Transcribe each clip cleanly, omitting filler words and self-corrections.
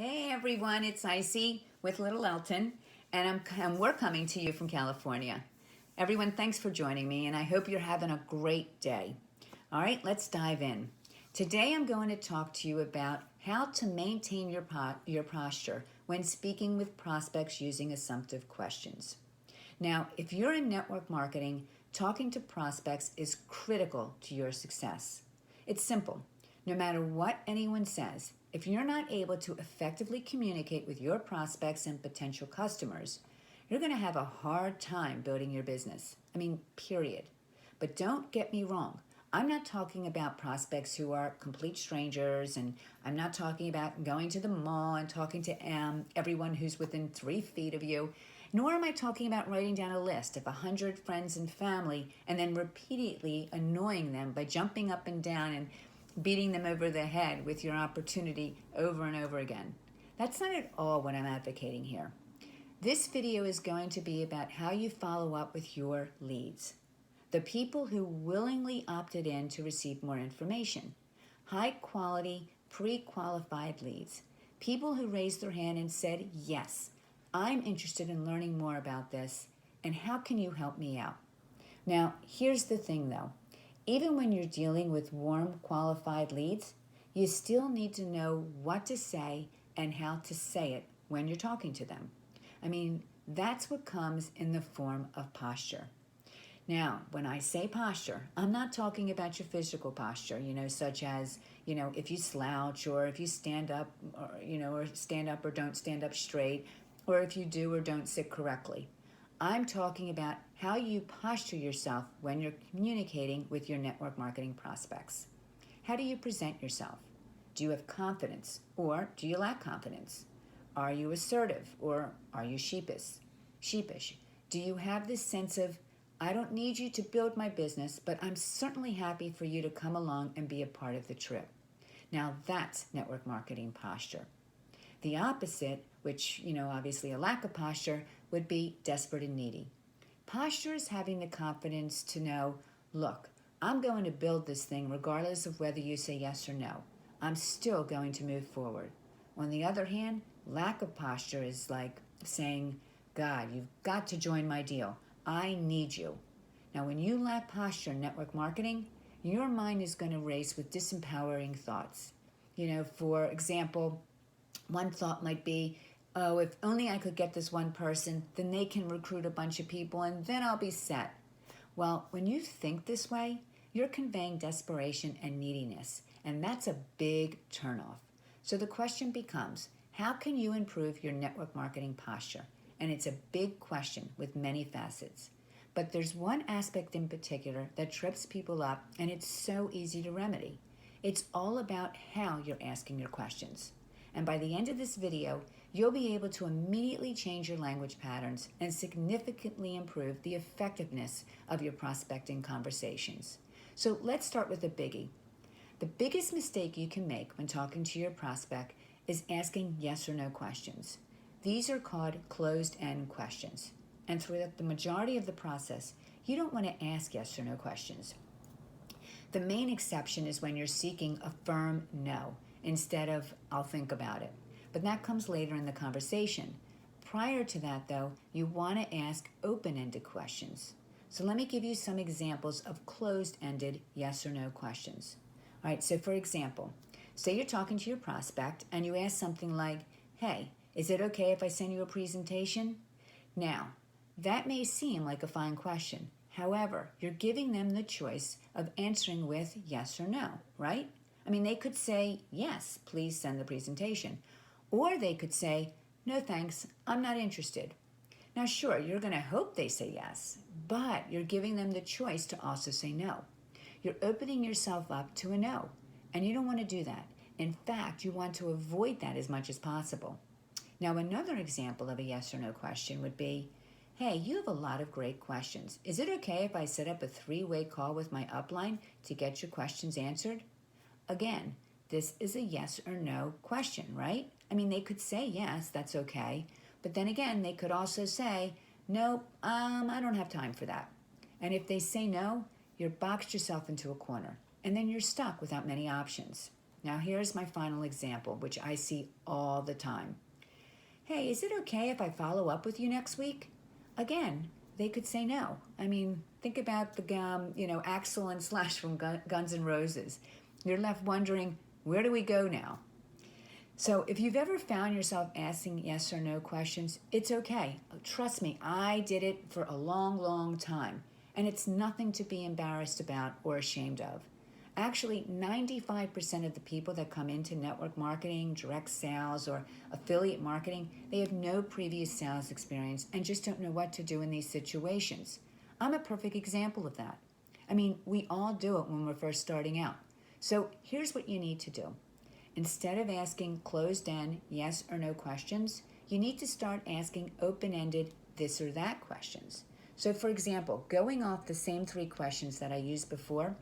Hey everyone, it's Icy with Little Elton, and we're coming to you from California. Everyone, thanks for joining me, and I hope you're having a great day. All right, let's dive in. Today I'm going to talk to you about how to maintain your posture when speaking with prospects using assumptive questions. Now, if you're in network marketing, talking to prospects is critical to your success. It's simple. No matter what anyone says, if you're not able to effectively communicate with your prospects and potential customers, you're going to have a hard time building your business. Period. But don't get me wrong. I'm not talking about prospects who are complete strangers, and I'm not talking about going to the mall and talking to everyone who's within 3 feet of you, nor am I talking about writing down a list of 100 friends and family and then repeatedly annoying them by jumping up and down and beating them over the head with your opportunity over and over again. That's not at all what I'm advocating here. This video is going to be about how you follow up with your leads. The people who willingly opted in to receive more information. High quality, pre-qualified leads. People who raised their hand and said, yes, I'm interested in learning more about this, and how can you help me out? Now, here's the thing though. Even when you're dealing with warm, qualified leads, you still need to know what to say and how to say it when you're talking to them. That's what comes in the form of posture. Now, when I say posture, I'm not talking about your physical posture, such as, if you slouch or if you stand up or stand up or don't stand up straight, or if you do or don't sit correctly. I'm talking about how you posture yourself when you're communicating with your network marketing prospects. How do you present yourself? Do you have confidence or do you lack confidence? Are you assertive or are you sheepish? Do you have this sense of, I don't need you to build my business, but I'm certainly happy for you to come along and be a part of the trip? Now that's network marketing posture. The opposite, which, obviously a lack of posture, would be desperate and needy. Posture is having the confidence to know, look, I'm going to build this thing regardless of whether you say yes or no. I'm still going to move forward. On the other hand, lack of posture is like saying, God, you've got to join my deal. I need you. Now, when you lack posture in network marketing, your mind is going to race with disempowering thoughts. For example, one thought might be, oh, if only I could get this one person, then they can recruit a bunch of people and then I'll be set. Well, when you think this way, you're conveying desperation and neediness, and that's a big turnoff. So the question becomes, how can you improve your network marketing posture? And it's a big question with many facets. But there's one aspect in particular that trips people up, and it's so easy to remedy. It's all about how you're asking your questions. And by the end of this video, you'll be able to immediately change your language patterns and significantly improve the effectiveness of your prospecting conversations. So let's start with a biggie. The biggest mistake you can make when talking to your prospect is asking yes or no questions. These are called closed-end questions. And throughout the majority of the process, you don't want to ask yes or no questions. The main exception is when you're seeking a firm no instead of I'll think about it. But that comes later in the conversation. Prior to that, though, you want to ask open-ended questions. So let me give you some examples of closed-ended yes or no questions. All right, so for example, say you're talking to your prospect and you ask something like, hey, is it okay if I send you a presentation? Now, that may seem like a fine question. However, you're giving them the choice of answering with yes or no, right? They could say, yes, please send the presentation. Or they could say, no thanks, I'm not interested. Now sure, you're going to hope they say yes, but you're giving them the choice to also say no. You're opening yourself up to a no, and you don't want to do that. In fact, you want to avoid that as much as possible. Now another example of a yes or no question would be, hey, you have a lot of great questions. Is it okay if I set up a 3-way call with my upline to get your questions answered? Again, this is a yes or no question, right? They could say yes, that's okay. But then again, they could also say, no, I don't have time for that. And if they say no, you've boxed yourself into a corner. And then you're stuck without many options. Now here's my final example, which I see all the time. Hey, is it okay if I follow up with you next week? Again, they could say no. I mean, think about the Axel and Slash from Guns N' Roses. You're left wondering, where do we go now? So if you've ever found yourself asking yes or no questions, it's okay. Trust me, I did it for a long, long time. And it's nothing to be embarrassed about or ashamed of. Actually, 95% of the people that come into network marketing, direct sales, or affiliate marketing, they have no previous sales experience and just don't know what to do in these situations. I'm a perfect example of that. I mean, we all do it when we're first starting out. So here's what you need to do. Instead of asking closed-end yes or no questions, you need to start asking open-ended this or that questions. So for example, going off the same 3 questions that I used before,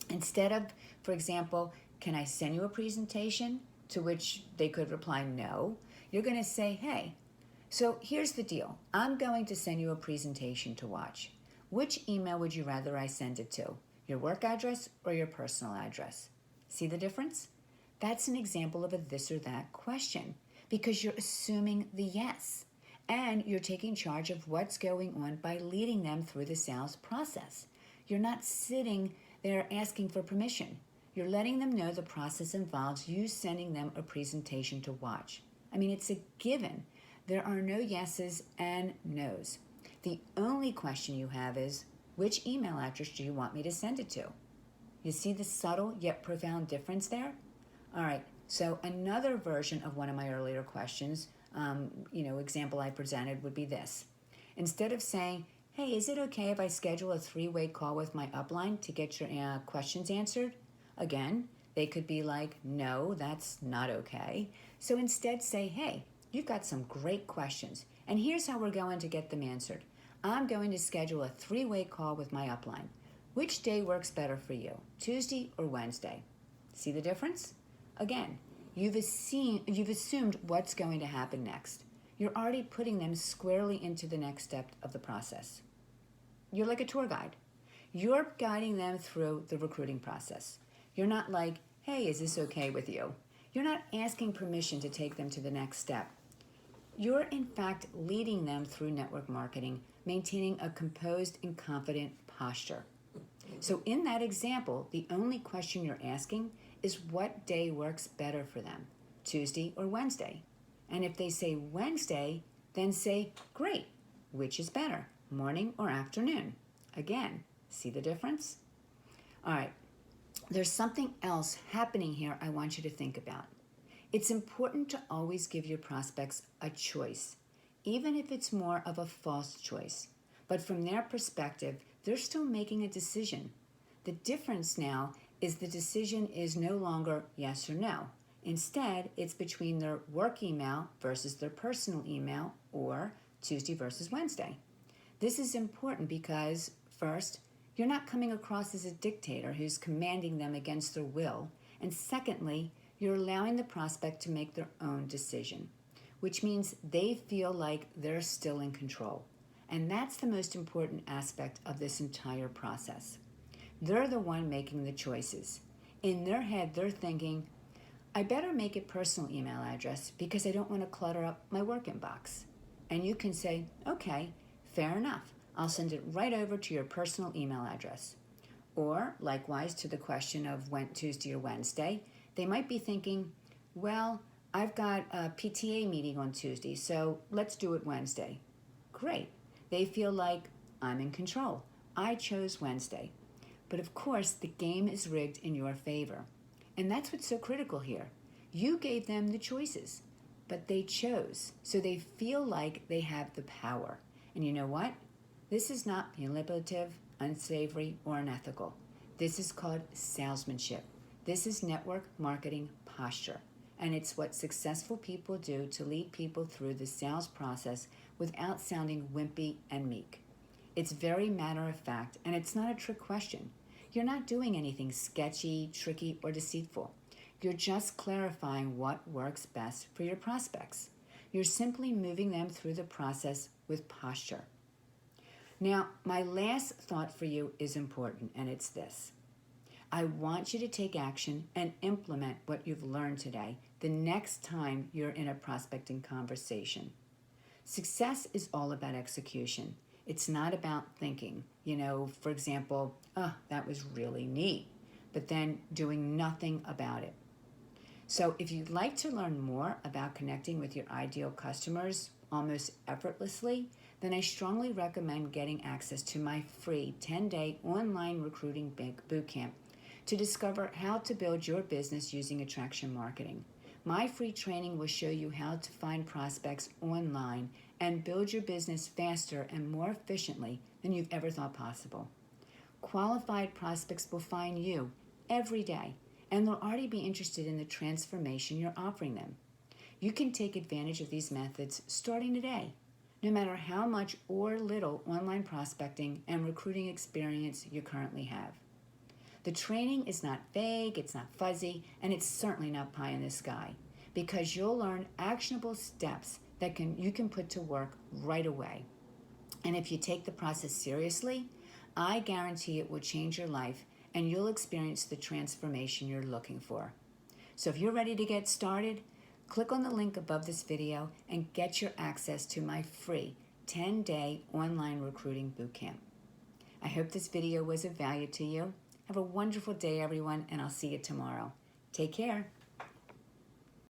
instead of, for example, can I send you a presentation? To which they could reply no. You're going to say, hey, so here's the deal. I'm going to send you a presentation to watch. Which email would you rather I send it to? Your work address or your personal address? See the difference? That's an example of a this or that question because you're assuming the yes. And you're taking charge of what's going on by leading them through the sales process. You're not sitting there asking for permission. You're letting them know the process involves you sending them a presentation to watch. I mean, it's a given. There are no yeses and nos. The only question you have is, which email address do you want me to send it to? You see the subtle yet profound difference there? All right, so another version of one of my earlier questions, example I presented would be this. Instead of saying, hey, is it okay if I schedule a 3-way call with my upline to get your questions answered? Again, they could be like, no, that's not okay. So instead say, hey, you've got some great questions, and here's how we're going to get them answered. I'm going to schedule a 3-way call with my upline. Which day works better for you, Tuesday or Wednesday? See the difference? Again, you've assumed what's going to happen next. You're already putting them squarely into the next step of the process. You're like a tour guide. You're guiding them through the recruiting process. You're not like, hey, is this okay with you? You're not asking permission to take them to the next step. You're in fact leading them through network marketing, maintaining a composed and confident posture. So in that example, the only question you're asking is what day works better for them, Tuesday or Wednesday? And if they say Wednesday, then say, great, which is better, morning or afternoon? Again, see the difference? All right, there's something else happening here I want you to think about. It's important to always give your prospects a choice, even if it's more of a false choice. But from their perspective, they're still making a decision. The difference now is the decision is no longer yes or no. Instead, it's between their work email versus their personal email or Tuesday versus Wednesday. This is important because, first, you're not coming across as a dictator who's commanding them against their will. And secondly, you're allowing the prospect to make their own decision, which means they feel like they're still in control. And that's the most important aspect of this entire process. They're the one making the choices. In their head, they're thinking, I better make it personal email address because I don't want to clutter up my work inbox. And you can say, okay, fair enough. I'll send it right over to your personal email address. Or likewise to the question of when Tuesday or Wednesday, they might be thinking, well, I've got a PTA meeting on Tuesday, so let's do it Wednesday. Great. They feel like I'm in control. I chose Wednesday. But of course, the game is rigged in your favor. And that's what's so critical here. You gave them the choices, but they chose. So they feel like they have the power. And you know what? This is not manipulative, unsavory, or unethical. This is called salesmanship. This is network marketing posture. And it's what successful people do to lead people through the sales process without sounding wimpy and meek. It's very matter of fact, and it's not a trick question. You're not doing anything sketchy, tricky, or deceitful. You're just clarifying what works best for your prospects. You're simply moving them through the process with posture. Now, my last thought for you is important, and it's this. I want you to take action and implement what you've learned today the next time you're in a prospecting conversation. Success is all about execution. It's not about thinking, for example, oh, that was really neat, but then doing nothing about it. So if you'd like to learn more about connecting with your ideal customers almost effortlessly, then I strongly recommend getting access to my free 10-day online recruiting bootcamp to discover how to build your business using attraction marketing. My free training will show you how to find prospects online and build your business faster and more efficiently than you've ever thought possible. Qualified prospects will find you every day, and they'll already be interested in the transformation you're offering them. You can take advantage of these methods starting today, no matter how much or little online prospecting and recruiting experience you currently have. The training is not vague, it's not fuzzy, and it's certainly not pie in the sky, because you'll learn actionable steps that you can put to work right away. And if you take the process seriously, I guarantee it will change your life and you'll experience the transformation you're looking for. So if you're ready to get started, click on the link above this video and get your access to my free 10-day online recruiting bootcamp. I hope this video was of value to you. Have a wonderful day, everyone, and I'll see you tomorrow. Take care.